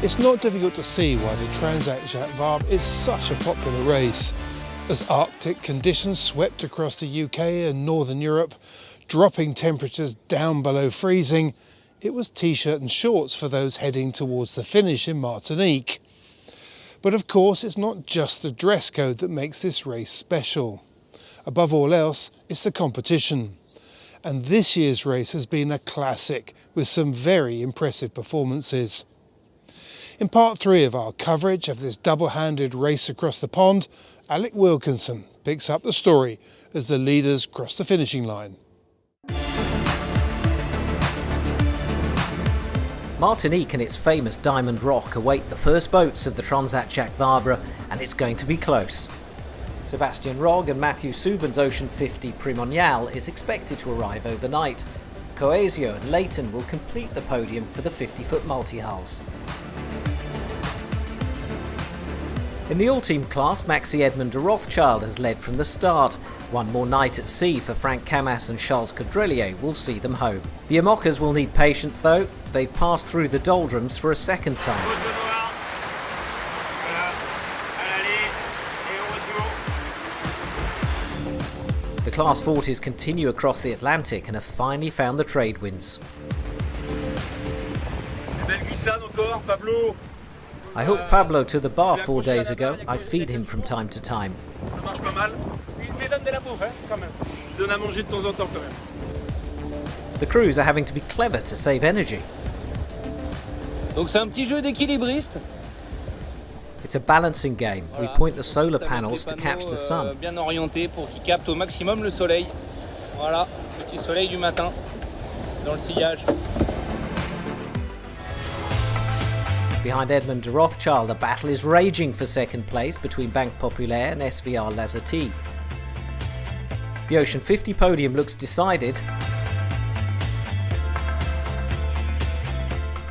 It's not difficult to see why the Transat Jacques Vabre is such a popular race. As Arctic conditions swept across the UK and Northern Europe, dropping temperatures down below freezing, it was t-shirt and shorts for those heading towards the finish in Martinique. But of course, it's not just the dress code that makes this race special. Above all else, it's the competition. And this year's race has been a classic with some very impressive performances. In part 3 of our coverage of this double-handed race across the pond, Alec Wilkinson picks up the story as the leaders cross the finishing line. Martinique and its famous Diamond Rock await the first boats of the Transat Jacques Vabre, and it's going to be close. Sébastien Rogge and Mathieu Subin's Ocean 50 Primonial is expected to arrive overnight. Coesio and Leighton will complete the podium for the 50-foot multi-hulls. In the all-team class, Maxi Edmund de Rothschild has led from the start. One more night at sea for Franck Camas and Charles Caudrelier will see them home. The Imocas will need patience though. They've passed through the doldrums for a second time. The Class 40s continue across the Atlantic and have finally found the trade winds. I hooked Pablo to the bar 4 days ago. I feed him from time to time. The crews are having to be clever to save energy. It's a balancing game. We point the solar panels to catch the sun. Behind Edmund de Rothschild, the battle is raging for second place between Banque Populaire and SVR Lazartigue. The Ocean 50 podium looks decided.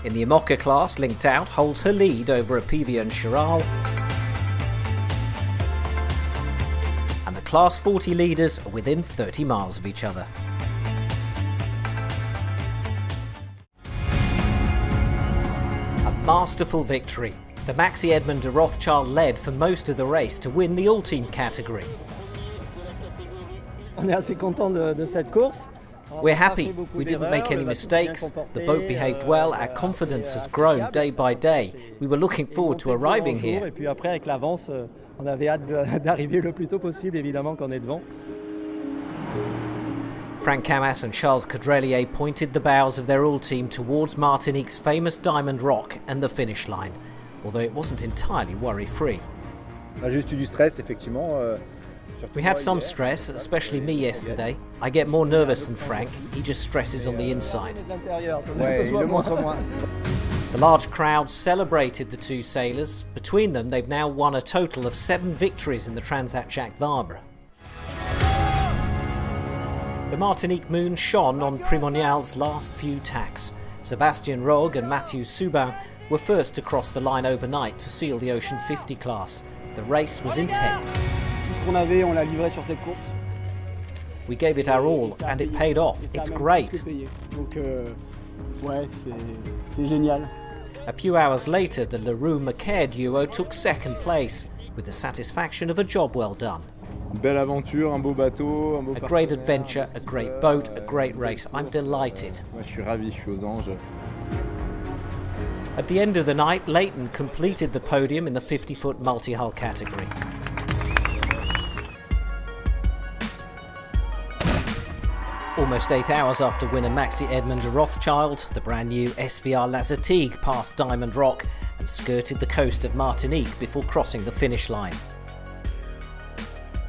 In the Imoca class, LinkedOut holds her lead over Apivia and Chiral. And the Class 40 leaders are within 30 miles of each other. Masterful victory. The Maxi Edmund de Rothschild led for most of the race to win the all-team category. We're happy. We didn't make any mistakes. The boat behaved well. Our confidence has grown day by day. We were looking forward to arriving here. Franck Camas and Charles Caudrelier pointed the bows of their all-team towards Martinique's famous Diamond Rock and the finish line, although it wasn't entirely worry-free. We had some stress, especially me yesterday. I get more nervous than Frank. He just stresses on the inside. The large crowd celebrated the two sailors. Between them, they've now won a total of 7 victories in the Transat Jacques Vabre. The Martinique moon shone on Primonial's last few tacks. Sébastien Rogge and Mathieu Subin were first to cross the line overnight to seal the Ocean 50 class. The race was intense. We gave it our all and it paid off. It's great. A few hours later, the Leroux-Macaire duo took second place, with the satisfaction of a job well done. A great adventure, a great boat, a great race. I'm delighted. At the end of the night, Leighton completed the podium in the 50-foot multi-hull category. Almost 8 hours after winner Maxi Edmund de Rothschild, the brand new SVR Lazartigue passed Diamond Rock and skirted the coast of Martinique before crossing the finish line.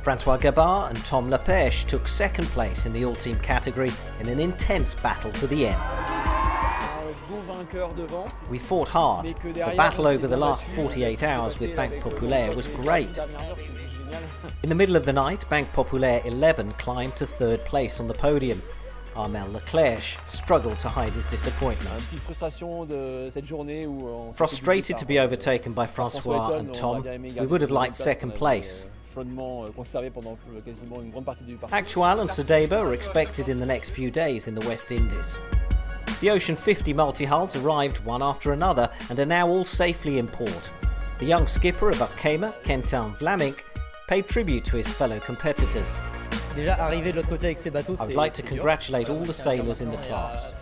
François Gabard and Tom Lepêche took second place in the all-team category in an intense battle to the end. We fought hard. The battle over the last 48 hours with Banque Populaire was great. In the middle of the night, Banque Populaire 11 climbed to third place on the podium. Armel Leclerc struggled to hide his disappointment. Frustrated to be overtaken by François and Tom, we would have liked second place. Actual and Sedeba are expected in the next few days in the West Indies. The Ocean 50 multi-hulls arrived one after another and are now all safely in port. The young skipper of Upkamer, Quentin Vlamink, paid tribute to his fellow competitors. I would like to congratulate all the sailors in the class.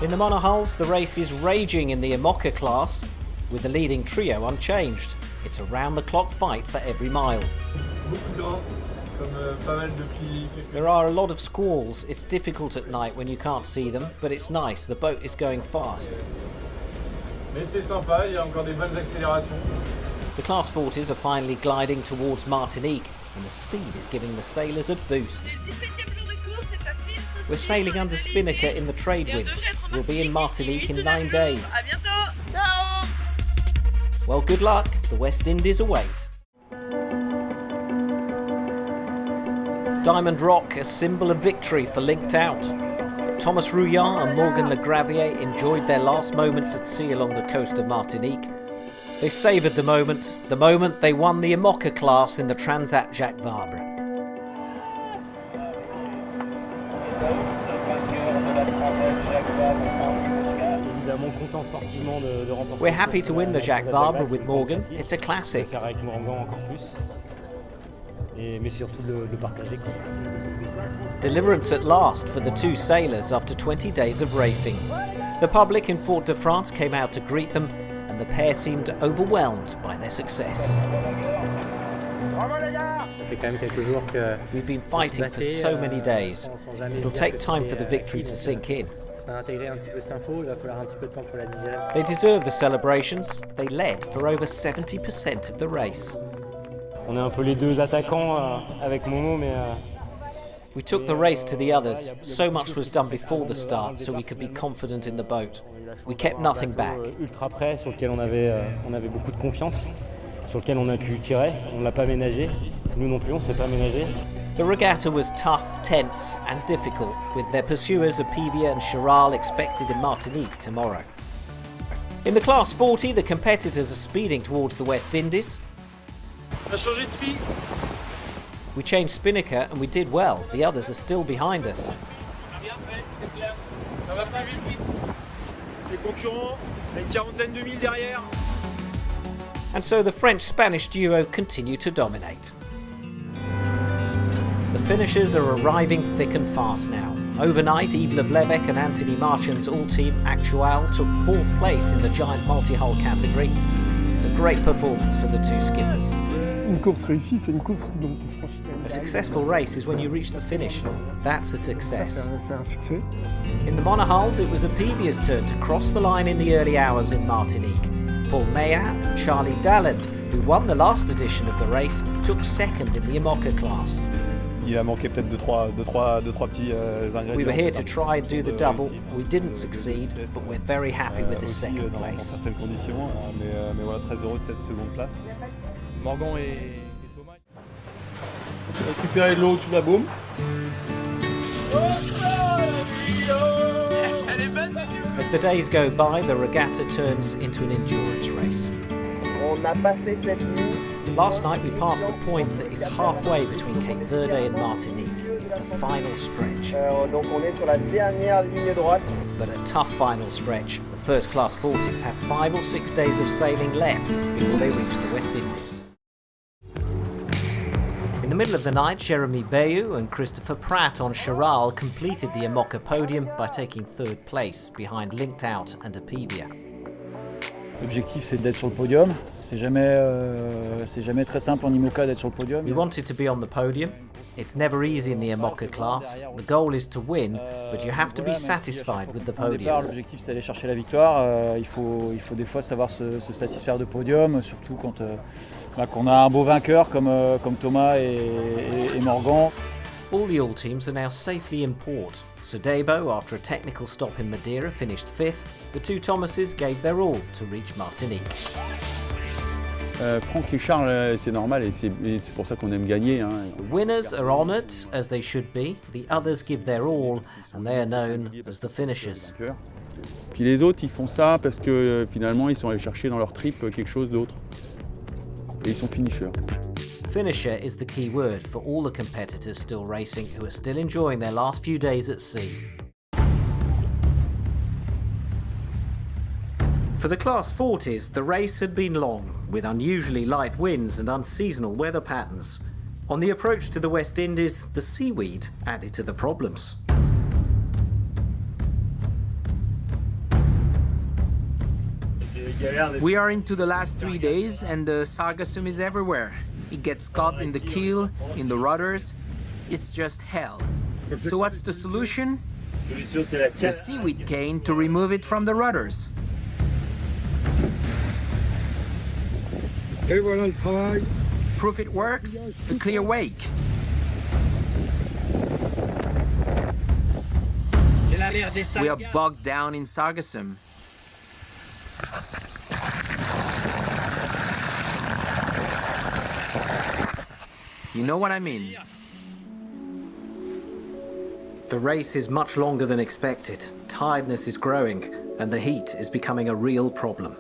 In the monohulls, the race is raging in the Imoca class, with the leading trio unchanged. It's a round-the-clock fight for every mile. There are a lot of squalls. It's difficult at night when you can't see them, but it's nice. The boat is going fast. The Class 40s are finally gliding towards Martinique, and the speed is giving the sailors a boost. We're sailing under spinnaker in the trade winds. We'll be in Martinique in 9 days. Well, good luck. The West Indies await. Diamond Rock, a symbol of victory for LinkedOut. Thomas Rouillard and Morgan Le Gravier enjoyed their last moments at sea along the coast of Martinique. They savoured the moment they won the Imoca class in the Transat Jacques Vabre. We're happy to win the Jacques Vabre with Morgan. It's a classic. Deliverance at last for the two sailors after 20 days of racing. The public in Fort de France came out to greet them, and the pair seemed overwhelmed by their success. We've been fighting for so many days. It'll take time for the victory to sink in. They deserve the celebrations. They led for over 70% of the race. We took the race to the others. So much was done before the start so we could be confident in the boat. We kept nothing back. The regatta was tough, tense and difficult, with their pursuers Apivia and Charal expected in Martinique tomorrow. In the Class 40, the competitors are speeding towards the West Indies. We changed spinnaker and we did well. The others are still behind us. And so the French-Spanish duo continue to dominate. The finishers are arriving thick and fast now. Overnight, Yves Leblevec and Anthony Marchand's all-team Actual took 4th place in the giant multi-hull category. It's a great performance for the two skippers. A successful race is when you reach the finish. That's a success. In the monohulls, it was Apivia's turn to cross the line in the early hours in Martinique. Paul Mayat and Charlie Dallin, who won the last edition of the race, took 2nd in the Imoca class. We were here to try and do the double. We didn't succeed, but we're very happy with this 2nd place. Récupérer de l'eau sous la baume. As the days go by, the regatta turns into an endurance race. Last night we passed the point that is halfway between Cape Verde and Martinique. It's the final stretch. But a tough final stretch. The first Class 40s have 5 or 6 days of sailing left before they reach the West Indies. In the middle of the night, Jeremy Bayou and Christopher Pratt on Charal completed the Imoca podium by taking 3rd place behind LinkedOut and Apivia. L'objectif c'est d'être sur le podium. C'est jamais très simple en Imoca d'être sur le podium. We wanted to be on the podium. It's never easy in the Imoca class. The goal is to win, but you have to be satisfied with the podium. L'objectif c'est d'aller chercher la victoire. Il faut des fois savoir se satisfaire de podium, surtout quand on a un beau vainqueur comme Thomas et Morgan. All the all teams are now safely in port. Sodebo, after a technical stop in Madeira, finished 5th. The two Thomases gave their all to reach Martinique. Franck et Charles, c'est normal et c'est pour ça qu'on aime gagner. The winners are honoured, as they should be. The others give their all, and they are known as the finishers. Puis les autres, ils font ça parce que finalement, ils sont allés chercher dans leur trip quelque chose d'autre. Et ils sont finishers. finisher is the key word for all the competitors still racing who are still enjoying their last few days at sea. For the Class 40s, the race had been long, with unusually light winds and unseasonal weather patterns. On the approach to the West Indies, the seaweed added to the problems. We are into the last 3 days and the sargassum is everywhere. It gets caught in the keel, in the rudders. It's just hell. So what's the solution? The seaweed cane to remove it from the rudders. Proof it works? A clear wake. We are bogged down in sargassum. You know what I mean? The race is much longer than expected. Tiredness is growing and the heat is becoming a real problem.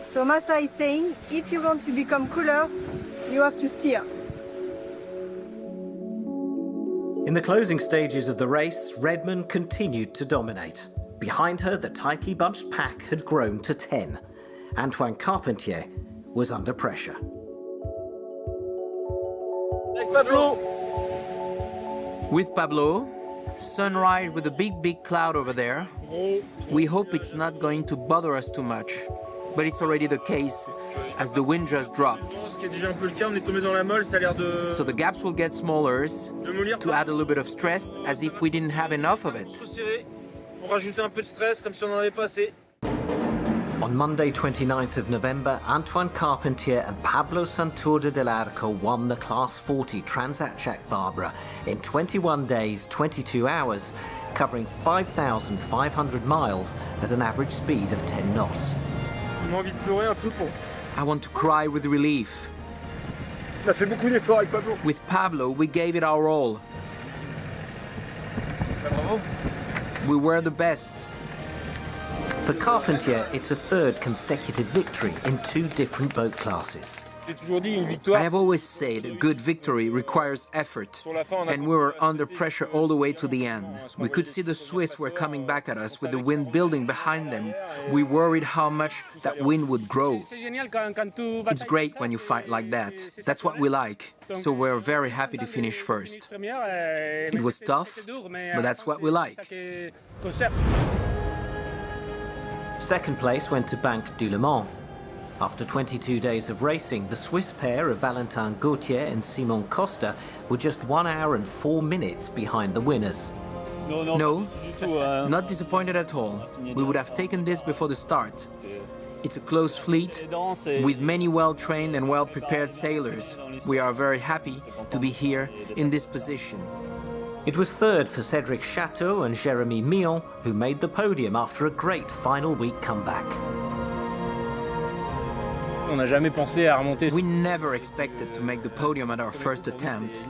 So Massa is saying, if you want to become cooler, you have to steer. In the closing stages of the race, Redmond continued to dominate. Behind her, the tightly bunched pack had grown to 10. Antoine Carpentier was under pressure. With Pablo, sunrise with a big cloud over there. We hope it's not going to bother us too much, but it's already the case as the wind just dropped. So the gaps will get smaller to add a little bit of stress, as if we didn't have enough of it. On Monday 29th of November, Antoine Carpentier and Pablo Santurce del Arco won the Class 40 Transat Jacques Vabre in 21 days, 22 hours, covering 5,500 miles at an average speed of 10 knots. I want to cry with relief. With Pablo, we gave it our all. We were the best. For Carpentier, it's a third consecutive victory in 2 different boat classes. I have always said a good victory requires effort, and we were under pressure all the way to the end. We could see the Swiss were coming back at us with the wind building behind them. We worried how much that wind would grow. It's great when you fight like that. That's what we like. So we're very happy to finish first. It was tough, but that's what we like. Second place went to Banque du Le Mans. After 22 days of racing, the Swiss pair of Valentin Gauthier and Simon Costa were just 1 hour and 4 minutes behind the winners. No, not disappointed at all. We would have taken this before the start. It's a close fleet with many well-trained and well-prepared sailors. We are very happy to be here in this position. It was third for Cédric Chateau and Jérémy Millon, who made the podium after a great final week comeback. We never expected to make the podium at our first attempt.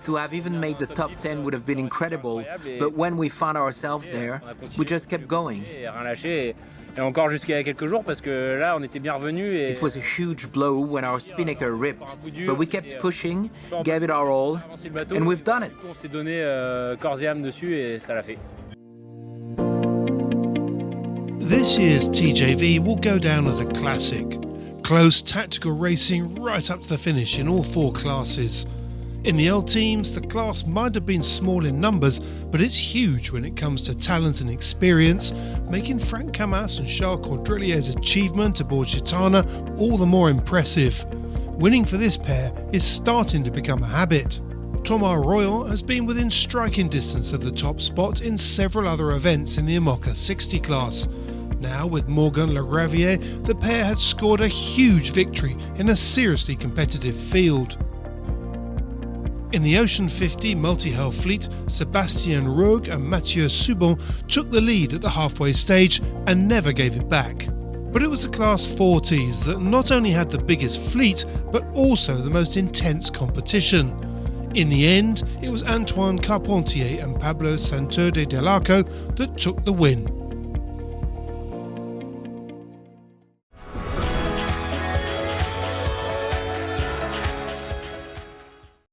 To have even made the top 10 would have been incredible, but when we found ourselves there, we just kept going. It was a huge blow when our spinnaker ripped, but we kept pushing, gave it our all, and we've done it. This year's TJV will go down as a classic. Close tactical racing right up to the finish in all 4 classes. In the L teams, the class might have been small in numbers, but it's huge when it comes to talent and experience, making Frank Camas and Charles Caudrelier's achievement aboard Gitana all the more impressive. Winning for this pair is starting to become a habit. Thomas Royal has been within striking distance of the top spot in several other events in the Imoca 60 class. Now, with Morgan Lagraviere, the pair had scored a huge victory in a seriously competitive field. In the Ocean 50 multi-hull fleet, Sébastien Rogue and Mathieu Subon took the lead at the halfway stage and never gave it back. But it was the Class 40s that not only had the biggest fleet, but also the most intense competition. In the end, it was Antoine Carpentier and Pablo Santurce del Arco that took the win.